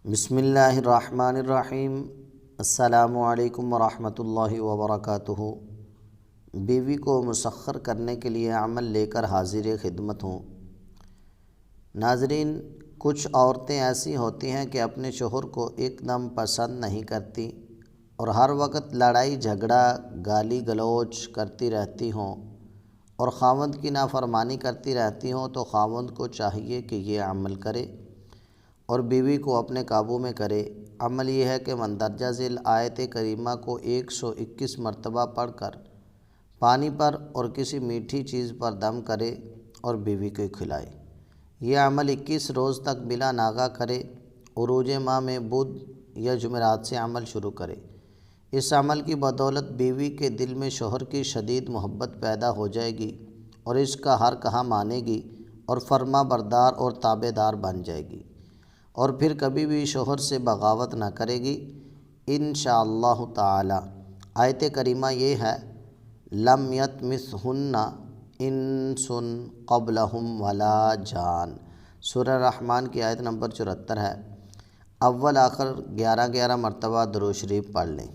بسم اللہ الرحمن الرحیم۔ السلام علیکم ورحمۃ اللہ وبرکاتہ۔ بیوی کو مسخر کرنے کے لیے عمل لے کر حاضر خدمت ہوں۔ ناظرین، کچھ عورتیں ایسی ہوتی ہیں کہ اپنے شوہر کو ایک دم پسند نہیں کرتی اور ہر وقت لڑائی جھگڑا گالی گلوچ کرتی رہتی ہوں اور خاوند کی نافرمانی کرتی رہتی ہوں، تو خاوند کو چاہیے کہ یہ عمل کرے اور بیوی کو اپنے قابو میں کرے۔ عمل یہ ہے کہ مندرجہ ذیل آیت کریمہ کو 121 مرتبہ پڑھ کر پانی پر اور کسی میٹھی چیز پر دم کرے اور بیوی کو کھلائے۔ یہ عمل 21 روز تک بلا ناغہ کرے۔ عروج ماہ میں بدھ یا جمعرات سے عمل شروع کرے۔ اس عمل کی بدولت بیوی کے دل میں شوہر کی شدید محبت پیدا ہو جائے گی اور اس کا ہر کہا مانے گی اور فرما بردار اور تابع دار بن جائے گی، اور پھر کبھی بھی شوہر سے بغاوت نہ کرے گی انشاءاللہ تعالی۔ آیت کریمہ یہ ہے، لم یطمثہن انس قبلہم ولا جان۔ سورہ رحمان کی آیت نمبر 74 ہے۔ اول آخر 11 11 مرتبہ درود شریف پڑھ لیں۔